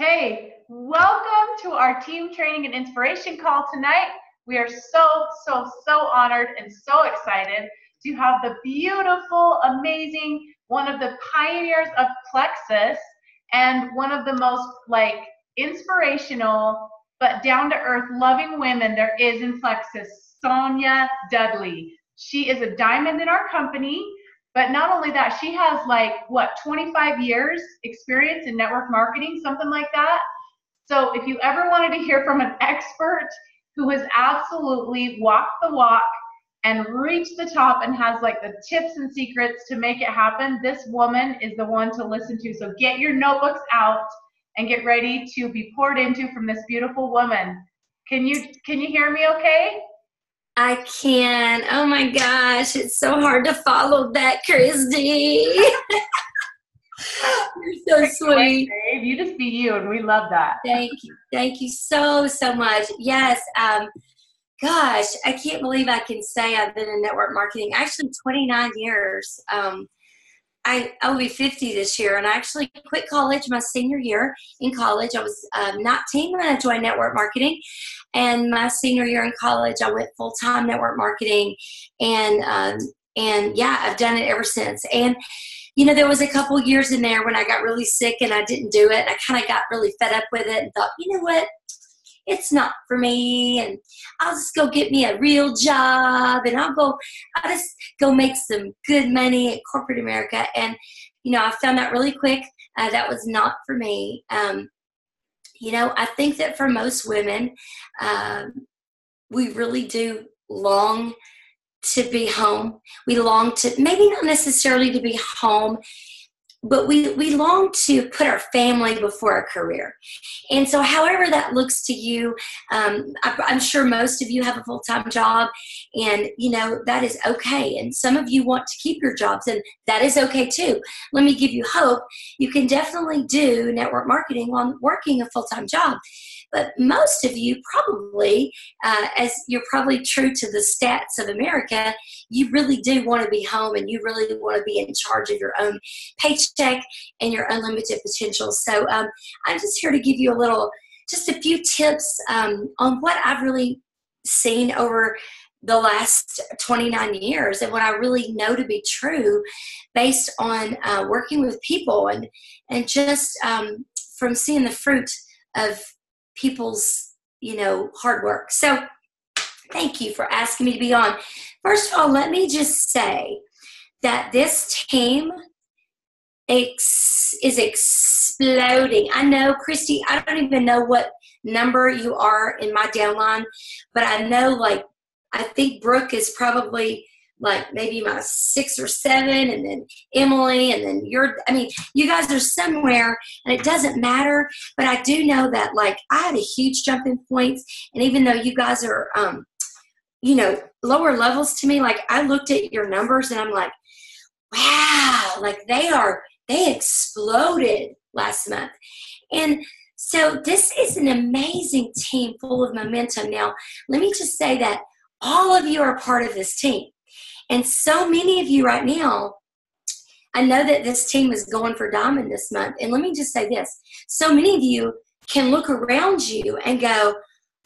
Okay, welcome to our team training and inspiration call tonight. We are so honored and so excited to have the beautiful, amazing, one of the pioneers of Plexus and one of the most inspirational but down-to-earth loving women there is in Plexus, Sonya Dudley. She is a diamond in our company. But not only that, she has 25 years experience in network marketing, something like that. So if you ever wanted to hear from an expert who has absolutely walked the walk and reached the top and has the tips and secrets to make it happen, this woman is the one to listen to. So get your notebooks out and get ready to be poured into from this beautiful woman. Can you hear me okay? I can. Oh my gosh, it's so hard to follow that, Christy. You're so sweet. Dave, you just be you, and we love that. Thank you so much. Yes. Gosh, I can't believe I can say I've been in network marketing actually 29 years. I'll be 50 this year, and I actually quit college my senior year in college. I was 19 when I joined network marketing, and my senior year in college, I went full-time network marketing, and yeah, I've done it ever since. And there was a couple years in there when I got really sick and I didn't do it. I kind of got really fed up with it and thought, you know what? It's not for me, and I'll just go get me a real job, and I'll just go make some good money at corporate America. And, I found out really quick that was not for me. I think that for most women, we really do long to be home. We long to, maybe not necessarily to be home, but we long to put our family before our career. And so however that looks to you, I'm sure most of you have a full-time job, and that is okay. And some of you want to keep your jobs, and that is okay too. Let me give you hope. You can definitely do network marketing while working a full-time job. But most of you probably, as you're probably true to the stats of America, you really do want to be home, and you really want to be in charge of your own paycheck and your unlimited potential. So I'm just here to give you just a few tips on what I've really seen over the last 29 years and what I really know to be true based on working with people and just from seeing the fruit of people's, hard work. So thank you for asking me to be on. First of all, let me just say that this team is exploding. I know, Christy, I don't even know what number you are in my downline, but I know, I think Brooke is probably maybe my 6 or 7, and then Emily, and then you guys are somewhere, and it doesn't matter, but I do know that I had a huge jump in points, and even though you guys are, lower levels to me, I looked at your numbers and I'm like, wow, they exploded last month. And so this is an amazing team full of momentum. Now, let me just say that all of you are a part of this team. And so many of you right now, I know that this team is going for diamond this month. And let me just say this. So many of you can look around you and go,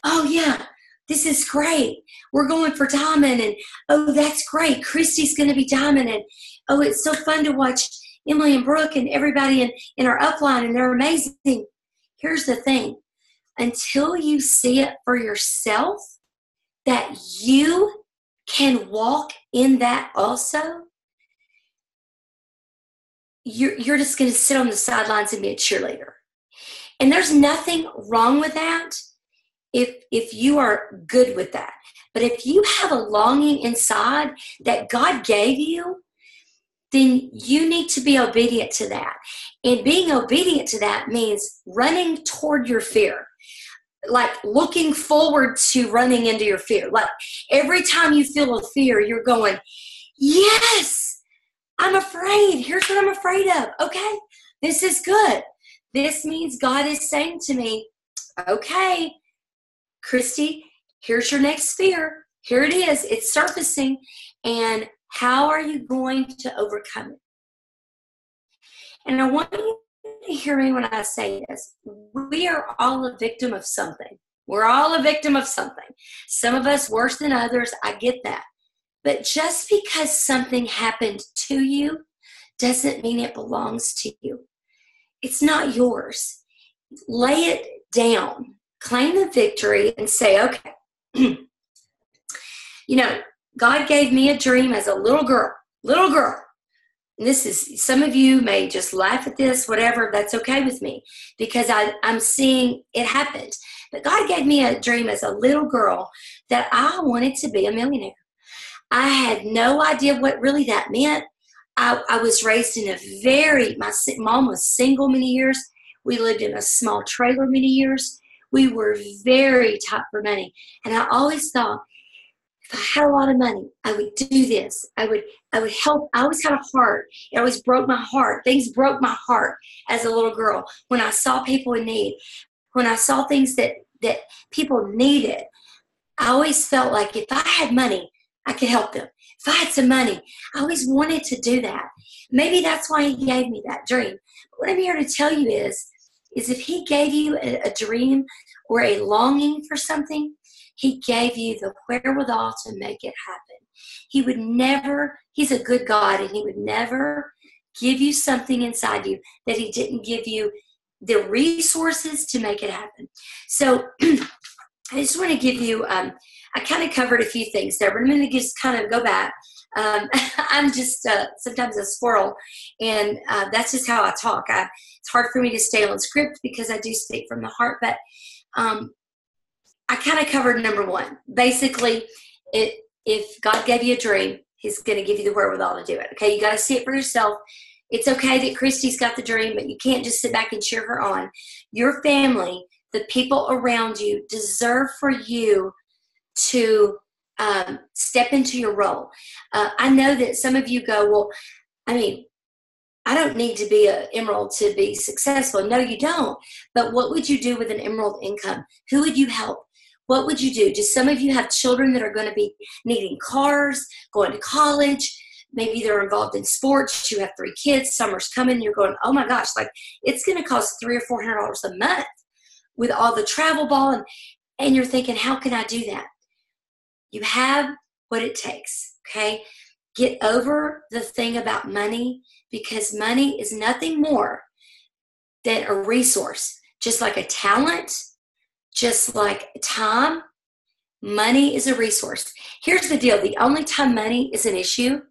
oh, yeah, this is great. We're going for diamond. And, oh, that's great. Christy's going to be diamond. And, oh, it's so fun to watch Emily and Brooke and everybody in our upline. And they're amazing. Here's the thing. Until you see it for yourself, that you can walk in that also, you're just going to sit on the sidelines and be a cheerleader. And there's nothing wrong with that if you are good with that. But if you have a longing inside that God gave you, then you need to be obedient to that. And being obedient to that means running toward your fear. Looking forward to running into your fear. Every time you feel a fear, you're going, yes, I'm afraid. Here's what I'm afraid of. Okay, this is good. This means God is saying to me, okay, Christy, here's your next fear. Here it is. It's surfacing. And how are you going to overcome it? And I want you to hear me when I say this. we are all a victim of something. We're all a victim of something. Some of us worse than others. I get that. But just because something happened to you doesn't mean it belongs to you. It's not yours. Lay it down. Claim the victory and say, okay, you know, God gave me a dream as a little girl. And this is, some of you may just laugh at this, whatever, that's okay with me, because I'm seeing it happened. But God gave me a dream as a little girl that I wanted to be a millionaire. I had no idea what really that meant. I was raised in my mom was single many years. We lived in a small trailer many years. We were very tight for money. And I always thought, if I had a lot of money, I would do this. I would help. I always had a heart. It always broke my heart. Things broke my heart as a little girl. When I saw people in need, when I saw things that people needed, I always felt like if I had money, I could help them. If I had some money, I always wanted to do that. Maybe that's why he gave me that dream. But what I'm here to tell you is if he gave you a dream or a longing for something, he gave you the wherewithal to make it happen. He would never, he's a good God, and he would never give you something inside you that he didn't give you the resources to make it happen. So I just want to give you, I kind of covered a few things there, but I'm going to just kind of go back. I'm just sometimes a squirrel, and that's just how I talk. It's hard for me to stay on script because I do speak from the heart, but I kind of covered number one. Basically, if God gave you a dream, he's going to give you the wherewithal to do it. Okay, you got to see it for yourself. It's okay that Christy's got the dream, but you can't just sit back and cheer her on. Your family, the people around you, deserve for you to step into your role. I know that some of you go, well, I mean, I don't need to be an emerald to be successful. No, you don't. But what would you do with an emerald income? Who would you help? What would you do? Do some of you have children that are going to be needing cars, going to college? Maybe they're involved in sports. You have 3 kids. Summer's coming. You're going, oh my gosh, like it's going to cost $300 or $400 a month with all the travel ball. And you're thinking, how can I do that? You have what it takes, okay? Get over the thing about money, because money is nothing more than a resource. Just like a talent, just like time, money is a resource. Here's the deal. The only time money is an issue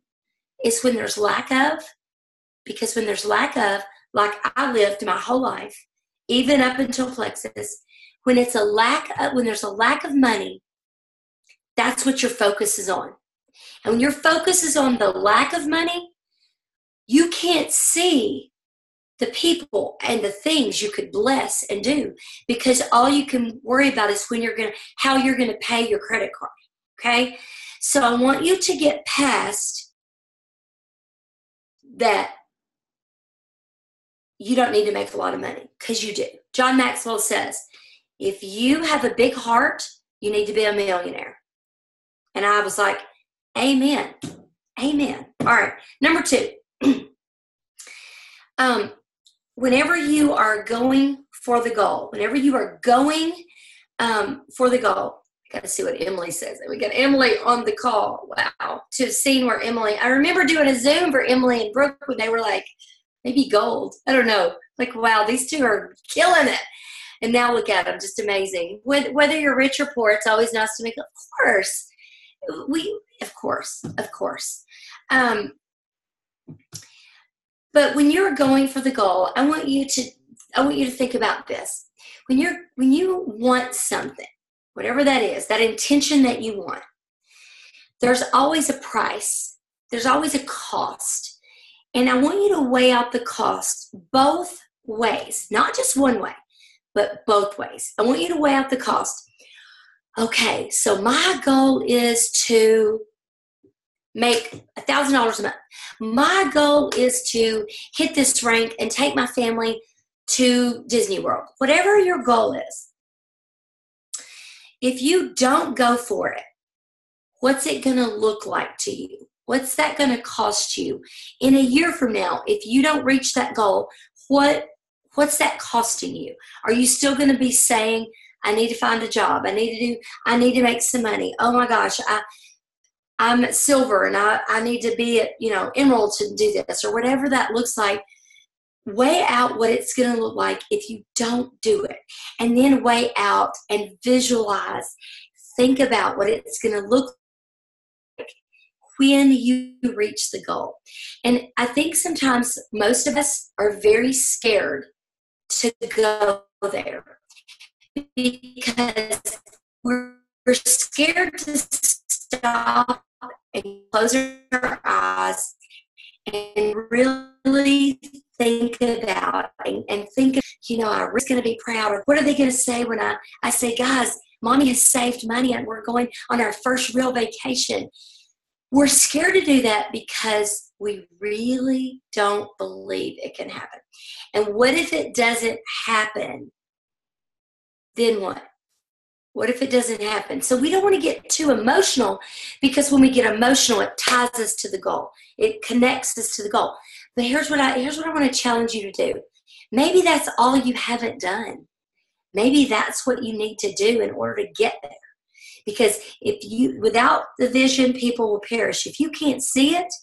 is when there's lack of, because when there's lack of, like I lived my whole life, even up until Plexus, when there's a lack of money, that's what your focus is on. And when your focus is on the lack of money, you can't see the people and the things you could bless and do, because all you can worry about is how you're going to pay your credit card. Okay? So I want you to get past that. You don't need to make a lot of money, because you do. John Maxwell says, if you have a big heart, you need to be a millionaire. And I was like, amen. Amen. All right. Number 2. Whenever you are going for the goal, I got to see what Emily says. We got Emily on the call. Wow. To have seen where I remember doing a Zoom for Emily and Brooke when they were like, maybe gold. I don't know. Like, wow, these two are killing it. And now look at them, just amazing. Whether you're rich or poor, it's always nice to make, of course. Of course. But when you're going for the goal, I want you to think about this. When you want something, whatever that is, that intention that you want, there's always a price. There's always a cost. And I want you to weigh out the cost both ways, not just one way, but both ways. I want you to weigh out the cost. Okay, so my goal is to make $1,000 a month. My goal is to hit this rank and take my family to Disney World. Whatever your goal is, if you don't go for it, what's it going to look like to you? What's that going to cost you? In a year from now, if you don't reach that goal, what what's that costing you? Are you still going to be saying, I need to find a job. I need to make some money. Oh my gosh, I'm at silver and I need to be at, emerald to do this, or whatever that looks like. Weigh out what it's going to look like if you don't do it. And then weigh out and visualize. Think about what it's going to look like when you reach the goal. And I think sometimes most of us are very scared to go there because we're scared to stop and close our eyes and really think about and think, I'm going to be proud. Or what are they going to say when I say, guys, mommy has saved money and we're going on our first real vacation? We're scared to do that because we really don't believe it can happen. And what if it doesn't happen? Then what? What if it doesn't happen? So we don't want to get too emotional, because when we get emotional, it ties us to the goal. It connects us to the goal. But here's what I want to challenge you to do. Maybe that's all you haven't done. Maybe that's what you need to do in order to get there. Because without the vision, people will perish. If you can't see it,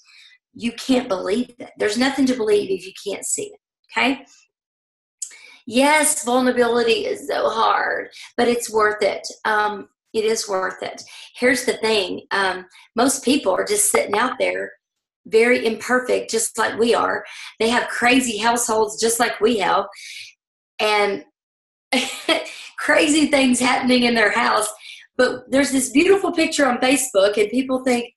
you can't believe it. There's nothing to believe if you can't see it. Okay? Yes, vulnerability is so hard, but it's worth it. It is worth it. Here's the thing. Most people are just sitting out there, very imperfect, just like we are. They have crazy households just like we have, and crazy things happening in their house. But there's this beautiful picture on Facebook, and people think,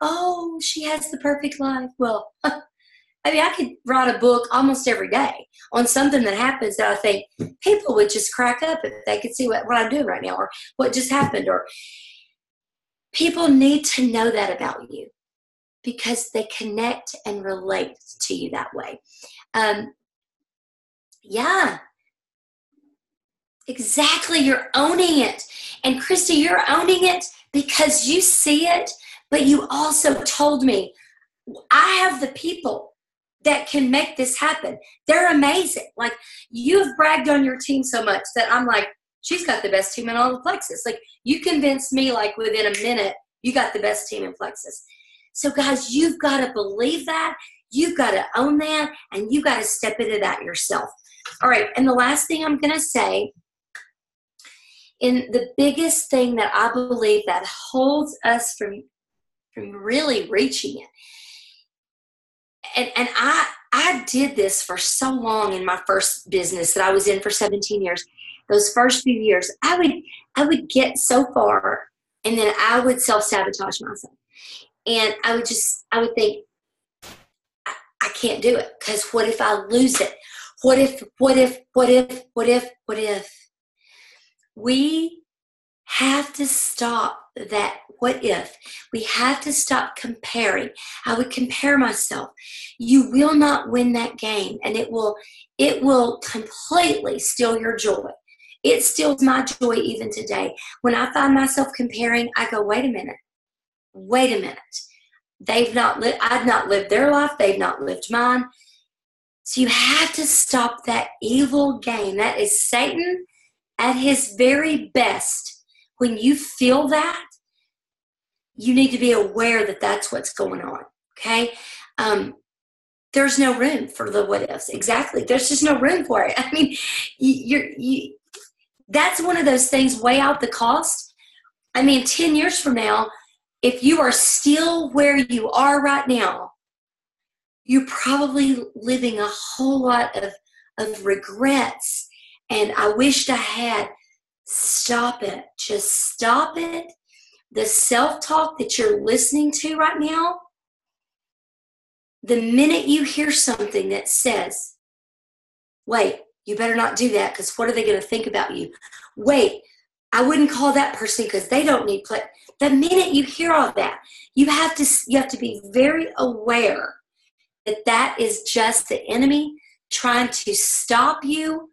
oh, she has the perfect life. Well, I could write a book almost every day on something that happens that I think people would just crack up if they could see what I'm doing right now, or what just happened. Or people need to know that about you because they connect and relate to you that way. Yeah, exactly. You're owning it. And Christy, you're owning it because you see it, but you also told me, I have the people that can make this happen. They're amazing. Like, you've bragged on your team so much that I'm like, she's got the best team in all of Plexus. Like, you convinced me, like, within a minute, you got the best team in Plexus. So guys, you've got to believe that. You've got to own that, and you've got to step into that yourself. All right, and the last thing I'm going to say, and the biggest thing that I believe that holds us from really reaching it, and I did this for so long in my first business that I was in for 17 years. Those first few years, I would get so far, and then I would self-sabotage myself. And I would think, I can't do it, because what if I lose it? What if? We have to stop that what if. We have to stop comparing. I would compare myself. You will not win that game, and it will completely steal your joy. It steals my joy even today. When I find myself comparing, I go, wait a minute. I've not lived their life. They've not lived mine. So you have to stop that evil game. That is Satan at his very best. When you feel that, you need to be aware that that's what's going on. Okay? There's no room for the what ifs. Exactly. There's just no room for it. I mean, that's one of those things, weigh out the cost. I mean, 10 years from now, if you are still where you are right now, you're probably living a whole lot of regrets. And I wished I had. Stop it. Just stop it. The self-talk that you're listening to right now, the minute you hear something that says, wait, you better not do that, because what are they going to think about you? Wait, I wouldn't call that person because they don't need play. The minute you hear all that, you have to be very aware that that is just the enemy trying to stop you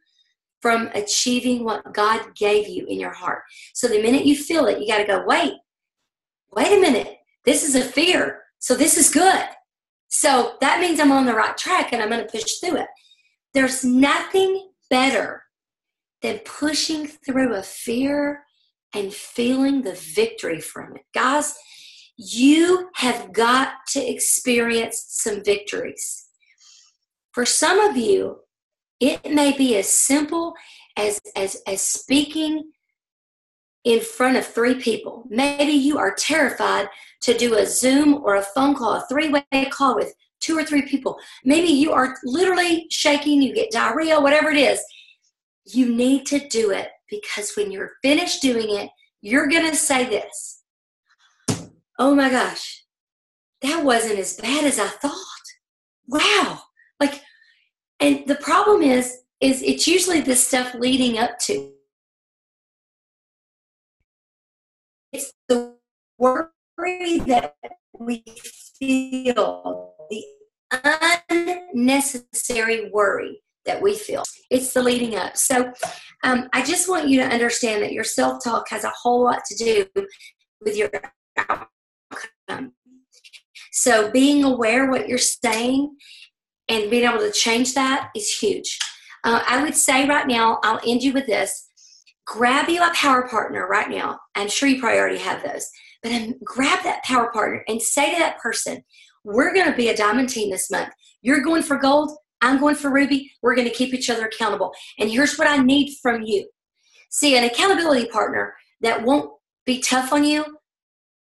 from achieving what God gave you in your heart. So the minute you feel it, you got to go, wait a minute. This is a fear. So this is good. So that means I'm on the right track and I'm going to push through it. There's nothing better than pushing through a fear and feeling the victory from it. Guys, you have got to experience some victories. For some of you, it may be as simple as speaking in front of 3 people. Maybe you are terrified to do a Zoom or a phone call, a 3-way call with 2 or 3 people. Maybe you are literally shaking, you get diarrhea, whatever it is. You need to do it, because when you're finished doing it, you're going to say this: oh my gosh, that wasn't as bad as I thought. Wow. Like, and the problem is it's usually the stuff leading up to. It's the worry that we feel, the unnecessary worry that we feel. It's the leading up. So I just want you to understand that your self-talk has a whole lot to do with your outcome. So being aware what you're saying and being able to change that is huge. I would say right now, I'll end you with this. Grab you a power partner right now. I'm sure you probably already have those. But grab that power partner and say to that person, we're going to be a diamond team this month. You're going for gold. I'm going for ruby. We're going to keep each other accountable. And here's what I need from you. See, an accountability partner that won't be tough on you,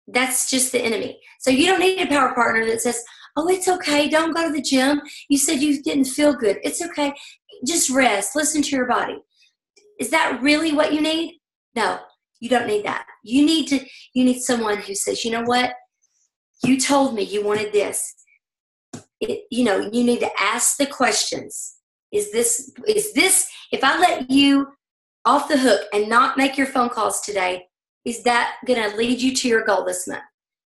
that's just the enemy. So you don't need a power partner that says, oh, it's okay. Don't go to the gym. You said you didn't feel good. It's okay. Just rest. Listen to your body. Is that really what you need? No, you don't need that. You need someone who says, you know what? You told me you wanted this. You need to ask the questions. Is this, if I let you off the hook and not make your phone calls today, is that going to lead you to your goal this month?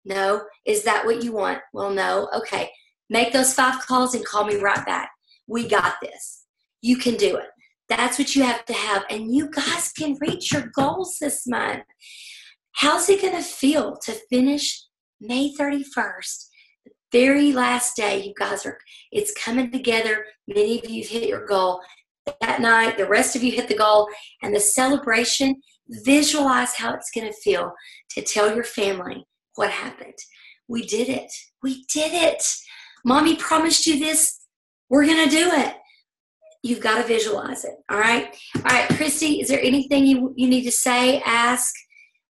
No. Is that what you want? Well, no. Okay. Make those 5 calls and call me right back. We got this. You can do it. That's what you have to have. And you guys can reach your goals this month. How's it going to feel to finish May 31st? The very last day, you guys it's coming together. Many of you have hit your goal. That night, the rest of you hit the goal. And the celebration, visualize how it's going to feel to tell your family what happened. We did it. We did it. Mommy promised you this. We're going to do it. You've got to visualize it. All right. All right, Christy, is there anything you need to say, ask?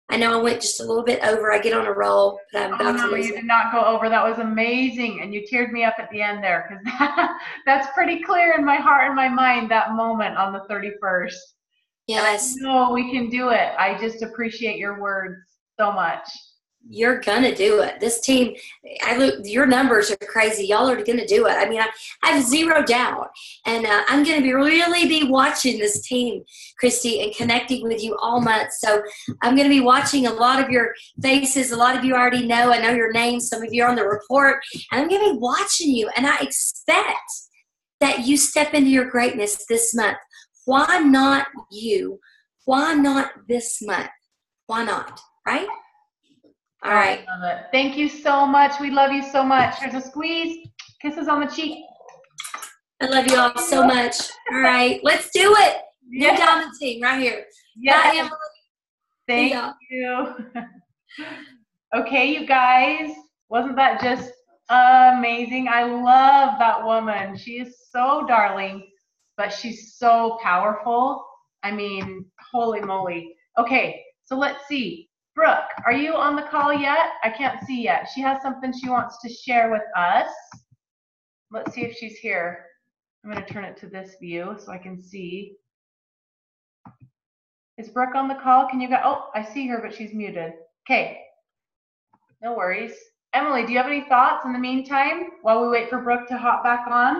I know I went just a little bit over. I get on a roll, but I'm about to lose you it. did not go over. That was amazing. And you teared me up at the end there, because that's pretty clear in my heart and my mind, that moment on the 31st. Yes. No, we can do it. I just appreciate your words so much. You're gonna do it. This team, your numbers are crazy. Y'all are gonna do it. I mean, I have zero doubt, and I'm gonna really be watching this team, Christy, and connecting with you all month. So I'm gonna be watching a lot of your faces. A lot of you already know. I know your names. Some of you are on the report, and I'm gonna be watching you. And I expect that you step into your greatness this month. Why not you? Why not this month? Why not? Right? All right. I love it. Thank you so much. We love you so much. Here's a squeeze. Kisses on the cheek. I love you all so much. All right. Let's do it. New diamond team right here. Yes. Bye, Emily. Thank you. Okay, you guys. Wasn't that just amazing? I love that woman. She is so darling, but she's so powerful. I mean, holy moly. Okay, so let's see. Brooke, are you on the call yet? I can't see yet. She has something she wants to share with us. Let's see if she's here. I'm going to turn it to this view so I can see. Is Brooke on the call? Can you go? Oh, I see her, but she's muted. Okay. No worries. Emily, do you have any thoughts in the meantime while we wait for Brooke to hop back on?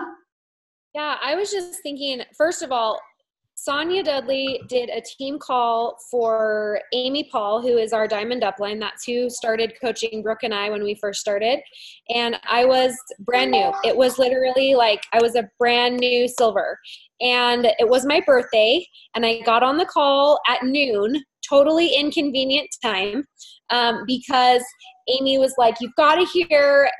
Yeah, I was just thinking, first of all, Sonya Dudley did a team call for Amy Paul, who is our Diamond Upline. That's who started coaching Brooke and I when we first started. And I was brand new. It was literally like I was a brand new silver. And it was my birthday. And I got on the call at noon totally inconvenient time because Amy was like, you've got to hear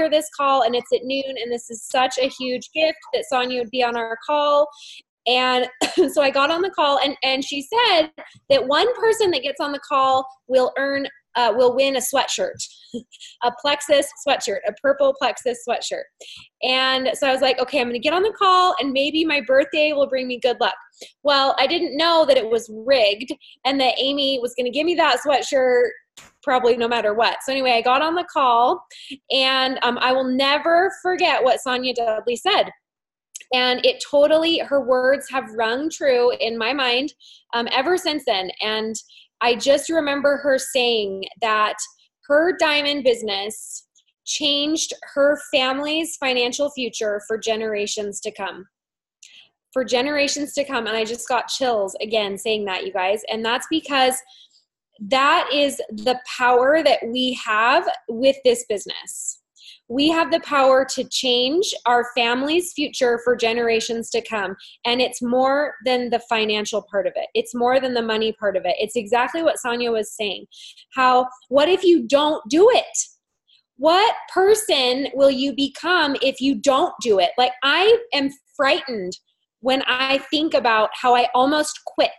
this call, and it's at noon, and this is such a huge gift that Sonya would be on our call. And so I got on the call, and she said that one person that gets on the call will win a sweatshirt, a Plexus sweatshirt, a purple Plexus sweatshirt. And so I was like, okay, I'm going to get on the call, and maybe my birthday will bring me good luck. Well, I didn't know that it was rigged and that Amy was going to give me that sweatshirt probably no matter what. So anyway, I got on the call, and I will never forget what Sonya Dudley said. And it totally, her words have rung true in my mind ever since then. And I just remember her saying that her diamond business changed her family's financial future for generations to come. For generations to come. And I just got chills again saying that, you guys. And that's because that is the power that we have with this business. We have the power to change our family's future for generations to come. And it's more than the financial part of it. It's more than the money part of it. It's exactly what Sonya was saying. What if you don't do it? What person will you become if you don't do it? Like, I am frightened when I think about how I almost quit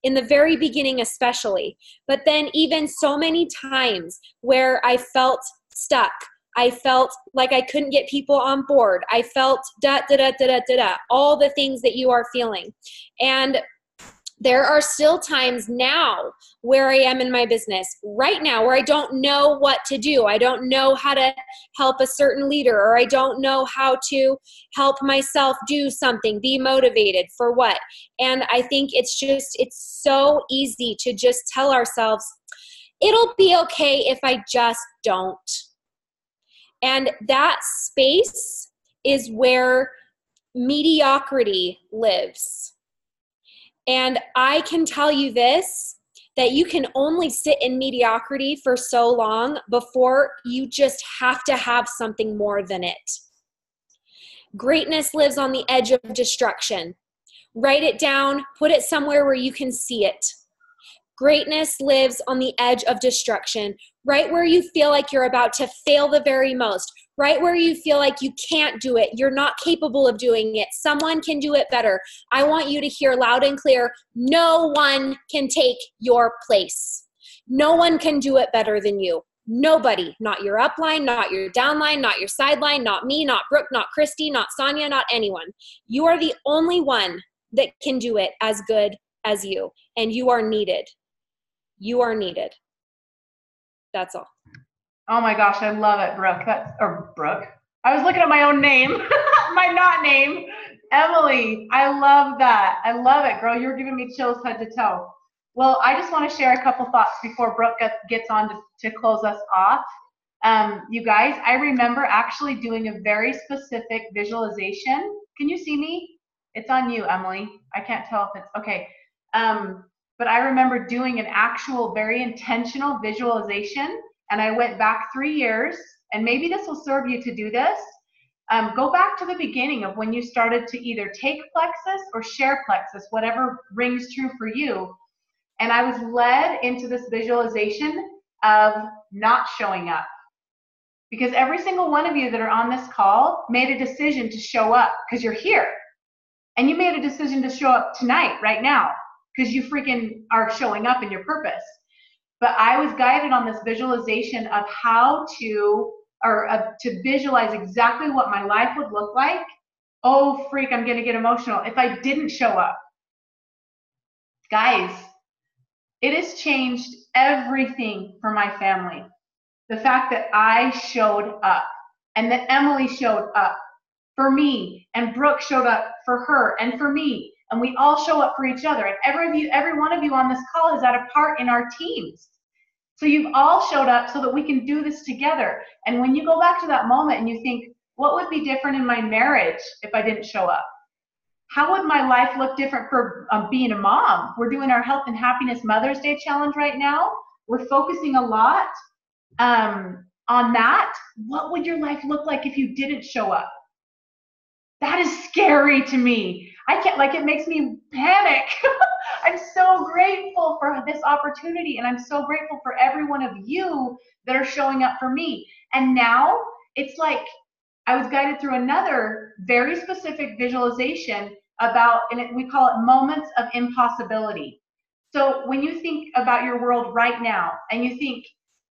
in the very beginning, especially, but then even so many times where I felt stuck. I felt like I couldn't get people on board. I felt all the things that you are feeling. And there are still times now where I am in my business right now where I don't know what to do. I don't know how to help a certain leader, or I don't know how to help myself do something, be motivated for what. And I think it's so easy to just tell ourselves, it'll be okay if I just don't. And that space is where mediocrity lives. And I can tell you this, that you can only sit in mediocrity for so long before you just have to have something more than it. Greatness lives on the edge of destruction. Write it down, put it somewhere where you can see it. Greatness lives on the edge of destruction, right where you feel like you're about to fail the very most, right where you feel like you can't do it, you're not capable of doing it, someone can do it better. I want you to hear loud and clear, no one can take your place. No one can do it better than you. Nobody, not your upline, not your downline, not your sideline, not me, not Brooke, not Christy, not Sonya, not anyone. You are the only one that can do it as good as you, and you are needed. You are needed. That's all. Oh my gosh, I love it, Brooke. Brooke. I was looking at my own name, my not name, Emily. I love that. I love it, girl. You're giving me chills head to toe. Well, I just want to share a couple thoughts before Brooke gets on to close us off. You guys, I remember actually doing a very specific visualization. Can you see me? It's on you, Emily. I can't tell if it's okay. But I remember doing an actual very intentional visualization, and I went back 3 years, and maybe this will serve you to do this. Go back to the beginning of when you started to either take Plexus or share Plexus, whatever rings true for you. And I was led into this visualization of not showing up. Because every single one of you that are on this call made a decision to show up because you're here. And you made a decision to show up tonight, right now, because you freaking are showing up in your purpose. But I was guided on this visualization of how to visualize exactly what my life would look like. Oh, freak, I'm going to get emotional if I didn't show up. Guys, it has changed everything for my family. The fact that I showed up and that Emily showed up for me and Brooke showed up for her and for me. And we all show up for each other. And every one of you on this call has had a part in our teams. So you've all showed up so that we can do this together. And when you go back to that moment and you think, what would be different in my marriage if I didn't show up? How would my life look different for being a mom? We're doing our Health and Happiness Mother's Day Challenge right now. We're focusing a lot on that. What would your life look like if you didn't show up? That is scary to me. I can't, like, it makes me panic. I'm so grateful for this opportunity, and I'm so grateful for every one of you that are showing up for me. And now it's like I was guided through another very specific visualization about, and we call it moments of impossibility. So when you think about your world right now and you think,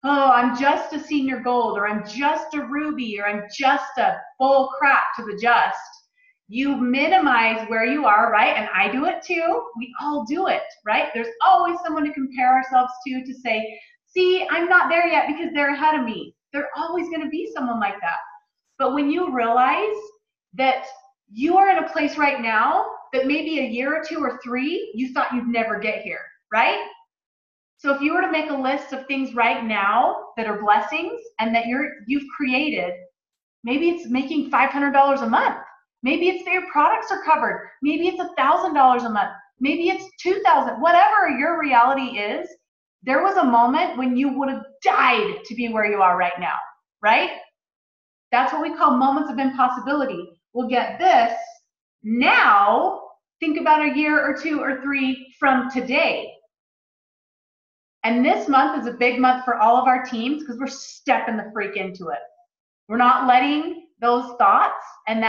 oh, I'm just a senior gold, or I'm just a ruby, or I'm just a full crap to the just, you minimize where you are, right? And I do it too. We all do it, right? There's always someone to compare ourselves to say, see, I'm not there yet because they're ahead of me. There's always going to be someone like that. But when you realize that you are in a place right now that maybe a year or two or three, you thought you'd never get here, right? So if you were to make a list of things right now that are blessings and that you've created, maybe it's making $500 a month. Maybe it's that your products are covered. Maybe it's $1,000 a month. Maybe it's $2,000. Whatever your reality is, there was a moment when you would have died to be where you are right now, right? That's what we call moments of impossibility. We'll get this. Now, think about a year or two or three from today. And this month is a big month for all of our teams because we're stepping the freak into it. We're not letting those thoughts and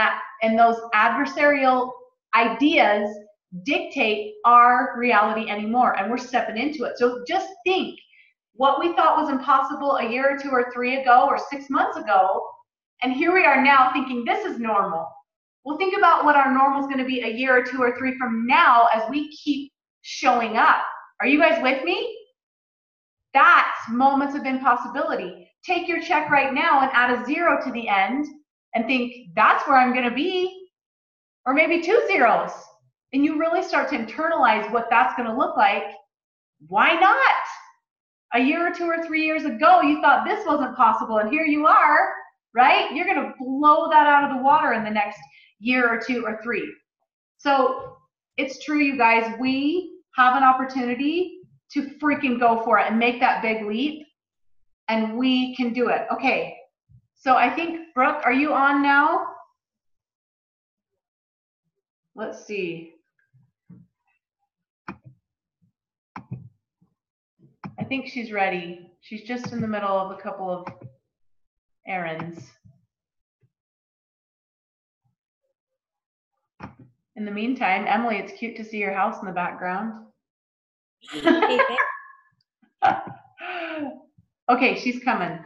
those adversarial ideas dictate our reality anymore, and we're stepping into it. So just think, what we thought was impossible a year or two or three ago or 6 months ago, and here we are now thinking this is normal. Well, think about what our normal is going to be a year or two or three from now as we keep showing up. Are you guys with me? That's moments of impossibility. Take your check right now and add a 0 to the end and think, that's where I'm going to be. Or maybe 2 zeros. And you really start to internalize what that's going to look like. Why not? A year or 2 or 3 years ago, you thought this wasn't possible, and here you are, right? You're going to blow that out of the water in the next year or 2 or 3. So it's true, you guys. We have an opportunity to freaking go for it and make that big leap, and we can do it. Okay, so I think, Brooke, are you on now? Let's see. I think she's ready. She's just in the middle of a couple of errands. In the meantime, Emily, it's cute to see your house in the background. Okay, she's coming.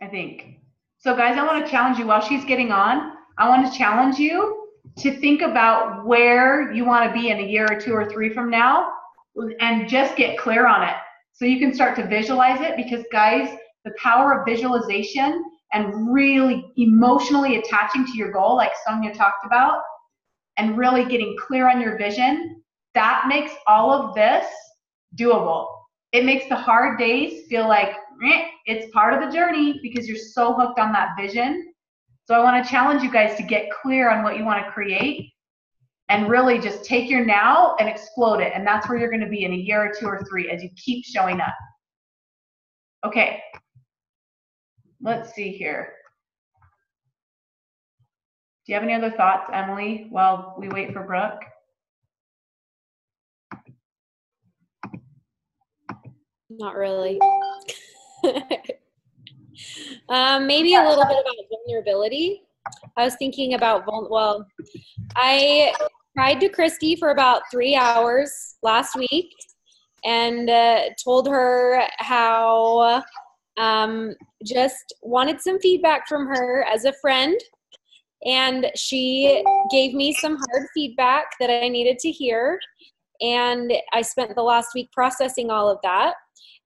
I think. So guys, I want to challenge you while she's getting on. I want to challenge you to think about where you want to be in a year or 2 or 3 from now, and just get clear on it. So you can start to visualize it, because guys, the power of visualization and really emotionally attaching to your goal, like Sonya talked about, and really getting clear on your vision, that makes all of this doable. It makes the hard days feel like it's part of the journey because you're so hooked on that vision. So I want to challenge you guys to get clear on what you want to create and really just take your now and explode it. And that's where you're going to be in a year or 2 or 3 as you keep showing up. Okay. Let's see here. Do you have any other thoughts, Emily, while we wait for Brooke? Not really. Maybe a little bit about vulnerability. I was thinking about, well, I cried to Christy for about 3 hours last week and told her how just wanted some feedback from her as a friend. And she gave me some hard feedback that I needed to hear. And I spent the last week processing all of that.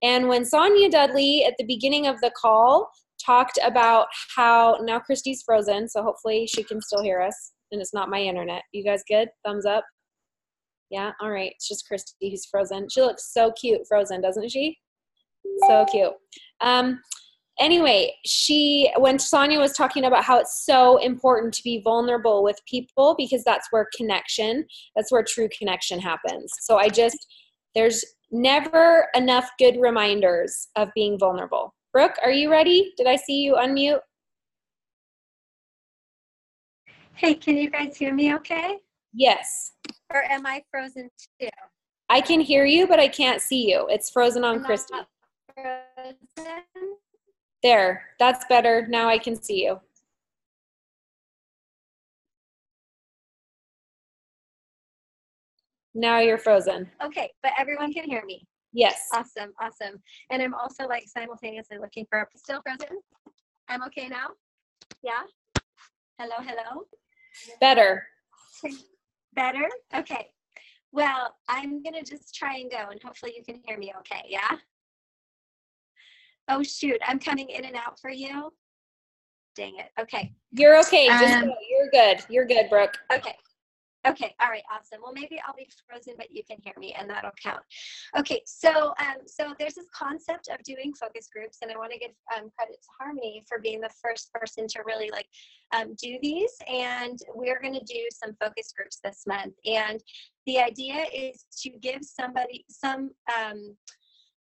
And when Sonya Dudley at the beginning of the call talked about how, now Christy's frozen, so hopefully she can still hear us and it's not my internet. You guys good? Thumbs up? Yeah, all right. It's just Christy who's frozen. She looks so cute frozen, doesn't she? So cute. Anyway, when Sonya was talking about how it's so important to be vulnerable with people, because that's where true connection happens. So there's Never enough good reminders of being vulnerable. Brooke, are you ready? Did I see you unmute? Hey, can you guys hear me okay? Yes. Or am I frozen too? I can hear you, but I can't see you. It's frozen on Christy. Frozen? There, that's better. Now I can see you. Now you're frozen. Okay, but everyone can hear me. Yes. Awesome, awesome. And I'm also like simultaneously looking for, still frozen? I'm okay now? Yeah? Hello, hello? Better. Better? Okay. Well, I'm gonna just try and go and hopefully you can hear me okay, yeah? Oh shoot, I'm coming in and out for you. Dang it, okay. You're okay, just go. You're good. You're good, Brooke. Okay. Okay, all right, awesome. Well, maybe I'll be frozen, but you can hear me, and that'll count. Okay, so there's this concept of doing focus groups, and I want to give credit to Harmony for being the first person to really do these. And we're going to do some focus groups this month. And the idea is to give somebody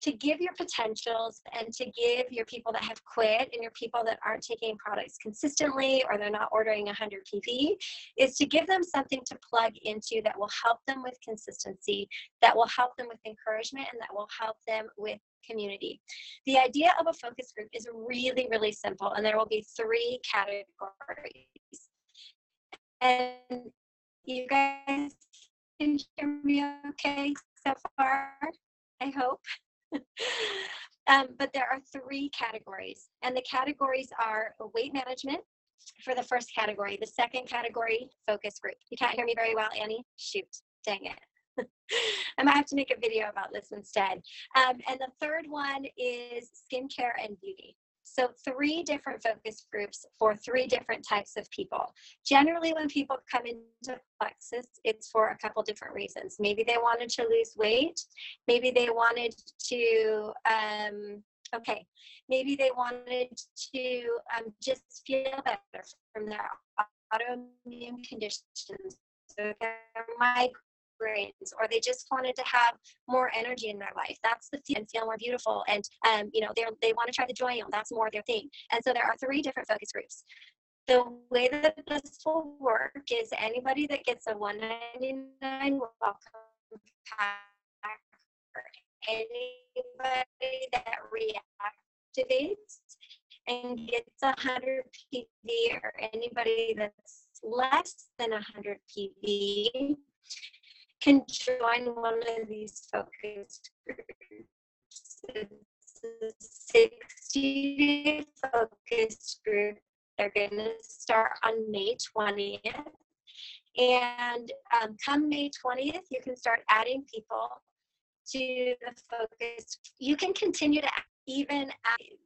to give your potentials and to give your people that have quit and your people that aren't taking products consistently or they're not ordering 100 PV, is to give them something to plug into that will help them with consistency, that will help them with encouragement, and that will help them with community. The idea of a focus group is really, really simple, and there will be 3 categories. And you guys can hear me okay so far, I hope. But there are 3 categories, and the categories are weight management for the first category. The second category, focus group. You can't hear me very well, Annie? Shoot, dang it. I might have to make a video about this instead. And the third one is skincare and beauty. So 3 different focus groups for 3 different types of people. Generally, when people come into Plexus, it's for a couple different reasons. Maybe they wanted to lose weight. Maybe they wanted to, maybe they wanted to just feel better from their autoimmune conditions, so their migraines, or they just wanted to have more energy in their life. That's the feel, and feel more beautiful. And they want to try the joy on. That's more their thing. And so there are 3 different focus groups. The way that this will work is anybody that gets a $199 welcome pack, or anybody that reactivates and gets 100 PV, or anybody that's less than 100 PV, can join one of these focus groups. It's a 60-day focus group. They're going to start on May 20th. And come May 20th, you can start adding people to the focus. You can continue to even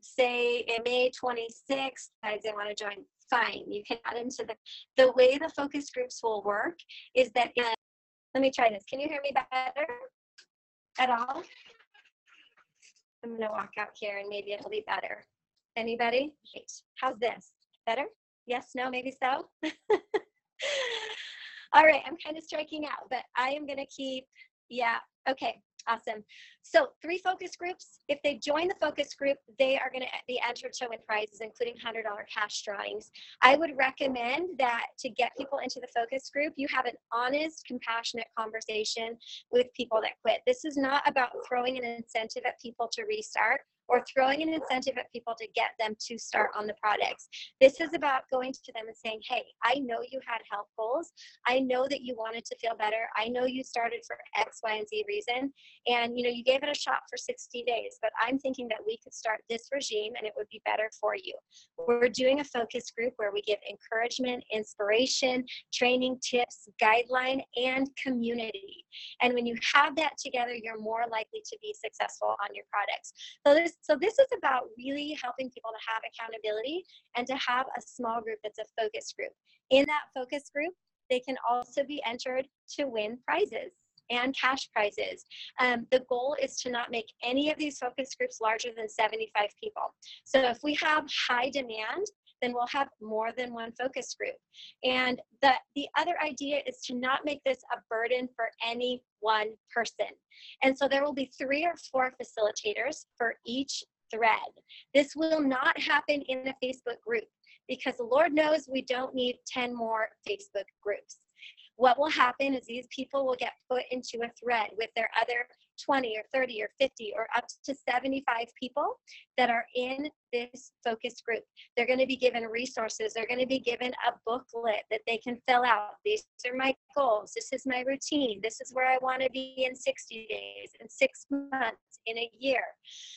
say in May 26th, guys, I want to join. Fine, you can add into the way the focus groups will work is that let me try this. Can you hear me better at all? I'm going to walk out here and maybe it'll be better. Anybody? How's this? Better? Yes, no, maybe so? All right, I'm kind of striking out, but I am going to keep, yeah, okay, awesome. So 3 focus groups. If they join the focus group, they are going to be entered to win prizes, including $100 cash drawings. I would recommend that to get people into the focus group, you have an honest, compassionate conversation with people that quit. This is not about throwing an incentive at people to restart or throwing an incentive at people to get them to start on the products. This is about going to them and saying, hey, I know you had health goals. I know that you wanted to feel better. I know you started for X, Y, and Z reason. And you gave it a shot for 60 days, but I'm thinking that we could start this regime and it would be better for you. We're doing a focus group where we give encouragement, inspiration, training, tips, guideline, and community. And when you have that together, you're more likely to be successful on your products. So this is about really helping people to have accountability and to have a small group that's a focus group. In that focus group, they can also be entered to win prizes and cash prizes. The goal is to not make any of these focus groups larger than 75 people. So if we have high demand, then we'll have more than one focus group. And the other idea is to not make this a burden for any one person. And so there will be 3 or 4 facilitators for each thread. This will not happen in a Facebook group because the Lord knows we don't need 10 more Facebook groups. What will happen is these people will get put into a thread with their other 20 or 30 or 50 or up to 75 people that are in this focus group. They're going to be given resources. They're going to be given a booklet that they can fill out. These are my goals. This is my routine. This is where I want to be in 60 days, in 6 months, in a year.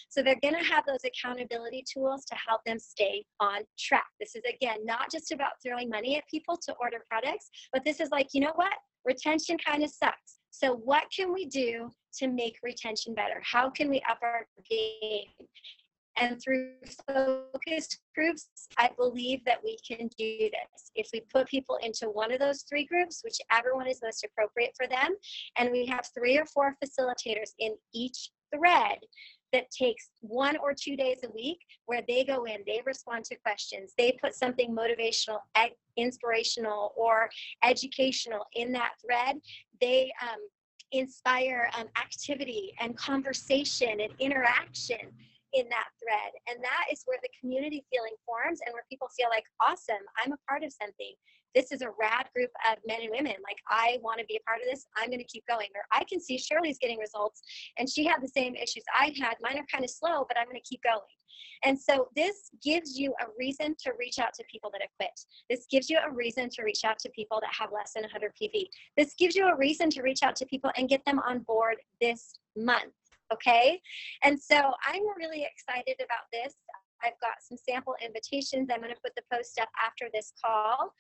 So they're going to have those accountability tools to help them stay on track. This is, again, not just about throwing money at people to order products, but this is like, you know what? Retention kind of sucks. So what can we do to make retention better? How can we up our game? And through focus groups, I believe that we can do this. If we put people into one of those 3 groups, whichever one is most appropriate for them, and we have 3 or 4 facilitators in each thread that takes 1 or 2 days a week where they go in, they respond to questions, they put something motivational, inspirational, or educational in that thread, they inspire activity and conversation and interaction in that thread. And that is where the community feeling forms and where people feel like, awesome, I'm a part of something. This is a rad group of men and women. Like, I want to be a part of this. I'm going to keep going. Or I can see Shirley's getting results and she had the same issues I had. Mine are kind of slow, but I'm going to keep going. And so this gives you a reason to reach out to people that have quit. This gives you a reason to reach out to people that have less than 100 PV. This gives you a reason to reach out to people and get them on board this month. Okay. And so I'm really excited about this. I've got some sample invitations. I'm going to put the post up after this call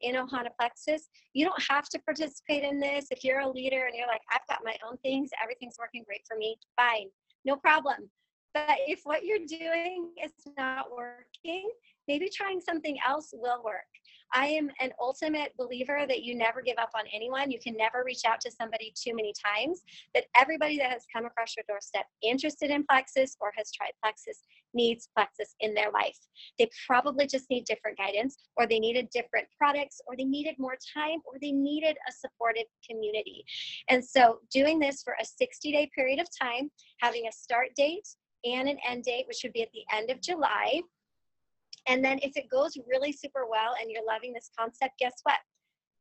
in Ohana Plexus. You don't have to participate in this. If you're a leader and you're like, I've got my own things, everything's working great for me, fine, no problem. But if what you're doing is not working, maybe trying something else will work. I am an ultimate believer that you never give up on anyone. You can never reach out to somebody too many times, but everybody that has come across your doorstep interested in Plexus or has tried Plexus needs Plexus in their life. They probably just need different guidance, or they needed different products, or they needed more time, or they needed a supportive community. And so doing this for a 60-day period of time, having a start date and an end date, which would be at the end of July. And then if it goes really super well and you're loving this concept, guess what?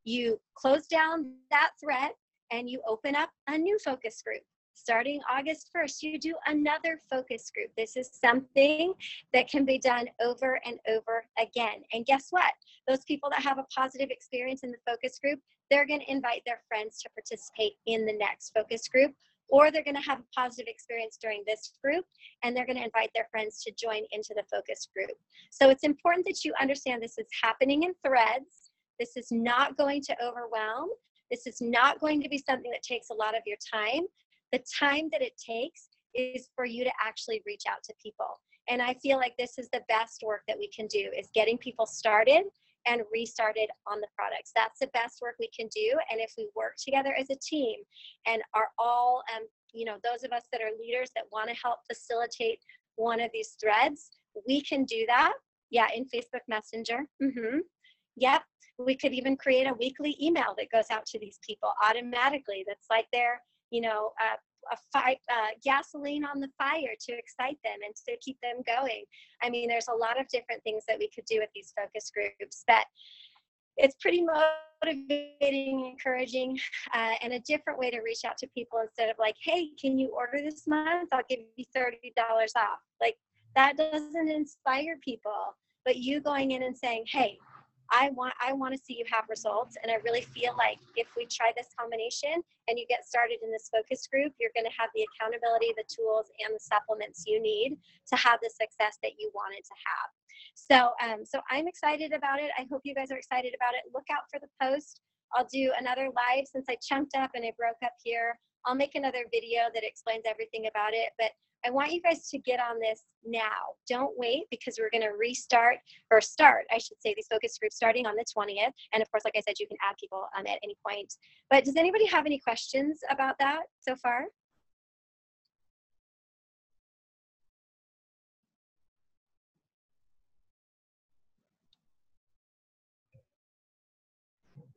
You close down that thread and you open up a new focus group. Starting August 1st, you do another focus group. This is something that can be done over and over again. And guess what? Those people that have a positive experience in the focus group, they're going to invite their friends to participate in the next focus group, or they're going to have a positive experience during this group, and they're going to invite their friends to join into the focus group. So it's important that you understand this is happening in threads. This is not going to overwhelm. This is not going to be something that takes a lot of your time. The time that it takes is for you to actually reach out to people. And I feel like this is the best work that we can do, is getting people started and restarted on the products. That's the best work we can do. And if we work together as a team and are all, those of us that are leaders that want to help facilitate one of these threads, we can do that. Yeah, in Facebook Messenger. Yep. We could even create a weekly email that goes out to these people automatically. That's like their, gasoline on the fire to excite them and to keep them going. I mean, there's a lot of different things that we could do with these focus groups, but it's pretty motivating, encouraging, and a different way to reach out to people instead of like, hey, can you order this month? I'll give you $30 off. Like, that doesn't inspire people. But you going in and saying, hey, I want to see you have results. And I really feel like if we try this combination and you get started in this focus group, you're going to have the accountability, the tools, and the supplements you need to have the success that you wanted to have. So I'm excited about it. I hope you guys are excited about it. Look out for the post. I'll do another live since I chunked up and I broke up here. I'll make another video that explains everything about it. But I want you guys to get on this now. Don't wait, because we're going to start these focus groups starting on the 20th. And of course, like I said, you can add people at any point. But does anybody have any questions about that so far?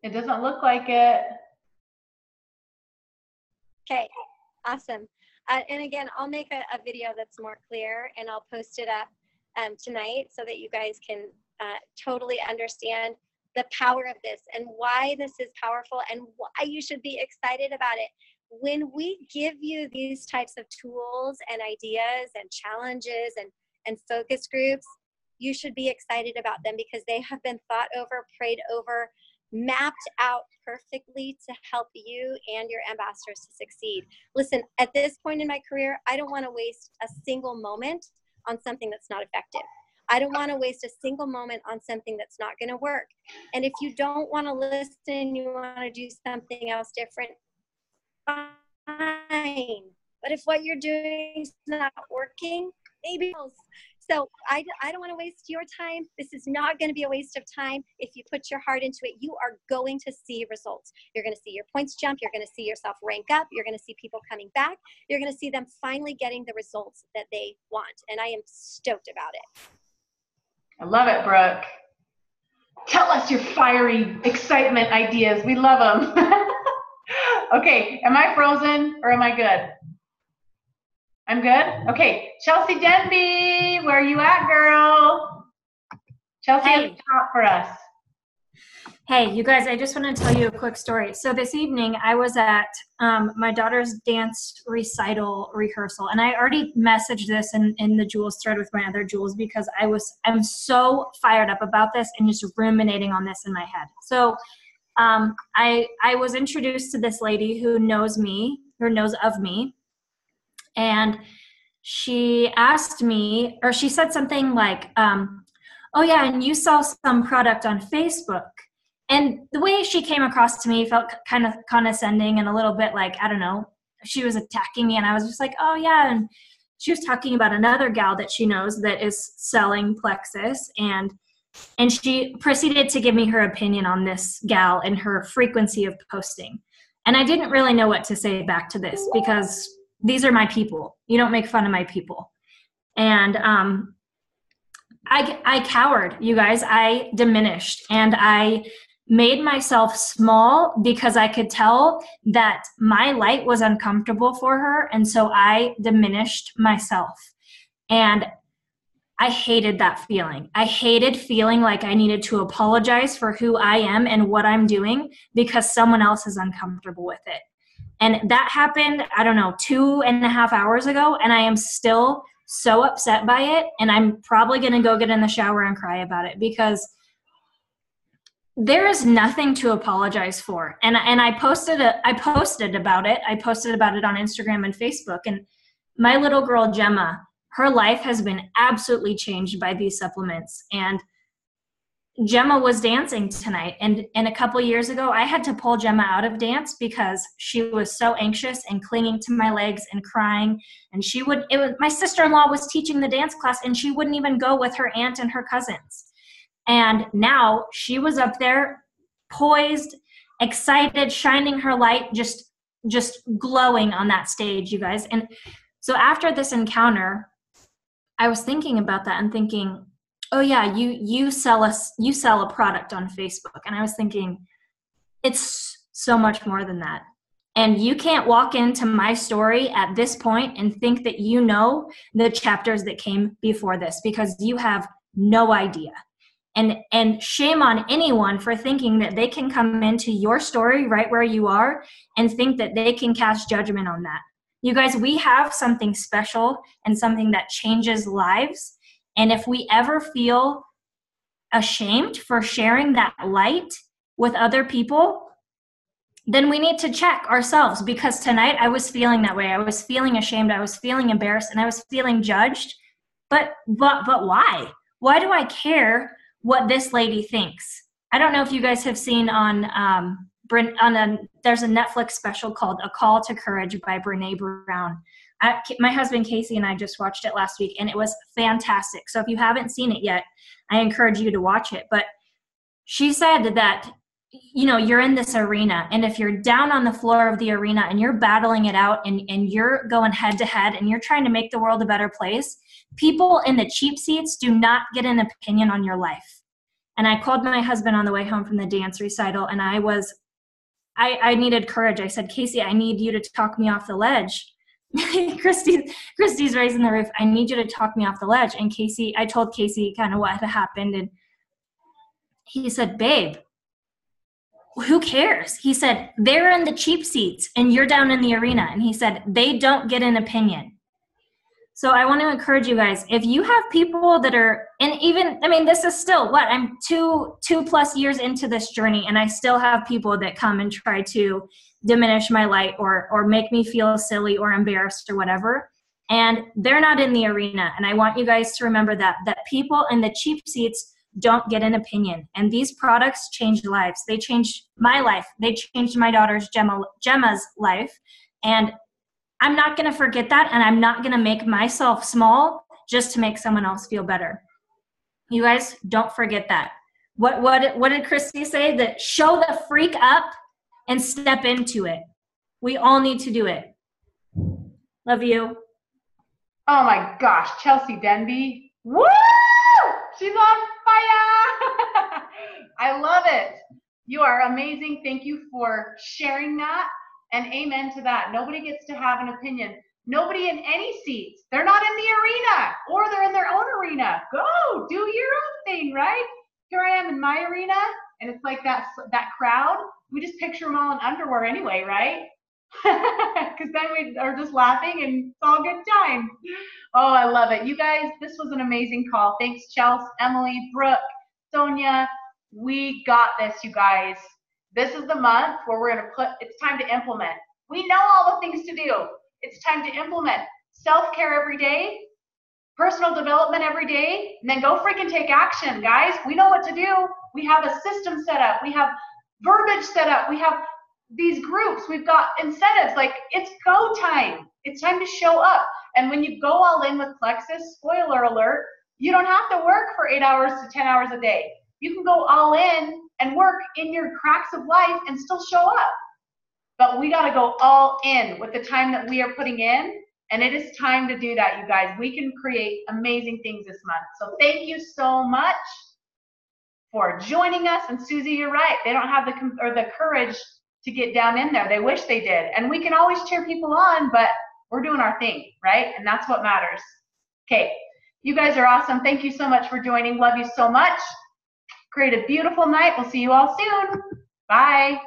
It doesn't look like it. Okay, awesome. And again, I'll make a video that's more clear, and I'll post it up tonight so that you guys can totally understand the power of this and why this is powerful and why you should be excited about it. When we give you these types of tools and ideas and challenges and focus groups, you should be excited about them because they have been thought over, prayed over, mapped out perfectly to help you and your ambassadors to succeed. Listen, at this point in my career, I don't want to waste a single moment on something that's not effective. I don't want to waste a single moment on something that's not going to work. And if you don't want to listen, you want to do something else different, fine. But if what you're doing is not working, maybe else. So I don't want to waste your time. This is not going to be a waste of time. If you put your heart into it, you are going to see results. You're going to see your points jump. You're going to see yourself rank up. You're going to see people coming back. You're going to see them finally getting the results that they want. And I am stoked about it. I love it, Brooke. Tell us your fiery excitement ideas. We love them. Okay, am I frozen or am I good? I'm good? Okay, Chelsea Denby, where are you at, girl? Chelsea has a talk for us. Hey, you guys, I just want to tell you a quick story. So this evening, I was at my daughter's dance recital rehearsal, and I already messaged this in the Jewels thread with my other Jewels because I'm so fired up about this and just ruminating on this in my head. So I was introduced to this lady who knows me, or knows of me, and she asked me, or she said something like, oh yeah, and you saw some product on Facebook. And the way she came across to me felt kind of condescending and a little bit like, I don't know, she was attacking me. And I was just like, oh yeah. And she was talking about another gal that she knows that is selling Plexus. And she proceeded to give me her opinion on this gal and her frequency of posting. And I didn't really know what to say back to this because these are my people. You don't make fun of my people. And I cowered, you guys. I diminished, and I made myself small because I could tell that my light was uncomfortable for her, and so I diminished myself. And I hated that feeling. I hated feeling like I needed to apologize for who I am and what I'm doing because someone else is uncomfortable with it. And that happened, I don't know, 2.5 hours ago, and I am still so upset by it, and I'm probably going to go get in the shower and cry about it because there is nothing to apologize for. And I posted about it. I posted about it on Instagram and Facebook, and my little girl Gemma, her life has been absolutely changed by these supplements. And Gemma was dancing tonight, and a couple years ago, I had to pull Gemma out of dance because she was so anxious and clinging to my legs and crying. And my sister-in-law was teaching the dance class, and she wouldn't even go with her aunt and her cousins. And now she was up there, poised, excited, shining her light, just glowing on that stage, you guys. And so after this encounter, I was thinking about that and thinking, oh yeah, you sell a product on Facebook. And I was thinking, it's so much more than that. And you can't walk into my story at this point and think that you know the chapters that came before this because you have no idea. And shame on anyone for thinking that they can come into your story right where you are and think that they can cast judgment on that. You guys, we have something special and something that changes lives. And if we ever feel ashamed for sharing that light with other people, then we need to check ourselves, because tonight I was feeling that way. I was feeling ashamed. I was feeling embarrassed, and I was feeling judged. But why? Why do I care what this lady thinks? I don't know if you guys have seen there's a Netflix special called A Call to Courage by Brene Brown. My husband Casey and I just watched it last week, and it was fantastic. So if you haven't seen it yet, I encourage you to watch it. But she said that, you're in this arena, and if you're down on the floor of the arena and you're battling it out and you're going head to head and you're trying to make the world a better place, people in the cheap seats do not get an opinion on your life. And I called my husband on the way home from the dance recital, and I needed courage. I said, Casey, I need you to talk me off the ledge. Christy's raising the roof. I need you to talk me off the ledge. And I told Casey kind of what had happened. And he said, babe, who cares? He said, they're in the cheap seats and you're down in the arena. And he said, they don't get an opinion. So I want to encourage you guys, if you have people that are, and even, I mean, this is still what, I'm two plus years into this journey, and I still have people that come and try to diminish my light or make me feel silly or embarrassed or whatever. And they're not in the arena. And I want you guys to remember that people in the cheap seats don't get an opinion. And these products change lives. They changed my life. They changed my daughter's Gemma's life. And I'm not going to forget that, and I'm not going to make myself small just to make someone else feel better. You guys, don't forget that. What did Christy say? That show the freak up and step into it. We all need to do it. Love you. Oh my gosh, Chelsea Denby. Woo! She's on fire! I love it. You are amazing. Thank you for sharing that. And amen to that. Nobody gets to have an opinion. Nobody in any seats. They're not in the arena, or they're in their own arena. Go, do your own thing, right? Here I am in my arena, and it's like that crowd. We just picture them all in underwear anyway, right? Because then we are just laughing, and it's all good time. Oh, I love it. You guys, this was an amazing call. Thanks, Chelsea, Emily, Brooke, Sonya. We got this, you guys. This is the month where we're going to it's time to implement. We know all the things to do. It's time to implement self-care every day, personal development every day, and then go freaking take action, guys. We know what to do. We have a system set up. We have verbiage set up. We have these groups. We've got incentives. Like, it's go time. It's time to show up. And when you go all in with Plexus, spoiler alert, you don't have to work for 8 hours to 10 hours a day. You can go all in and work in your cracks of life and still show up. But we got to go all in with the time that we are putting in. And it is time to do that, you guys. We can create amazing things this month. So thank you so much for joining us. And Susie, you're right. They don't have the courage to get down in there. They wish they did. And we can always cheer people on, but we're doing our thing, right? And that's what matters. Okay. You guys are awesome. Thank you so much for joining. Love you so much. Create a beautiful night. We'll see you all soon. Bye.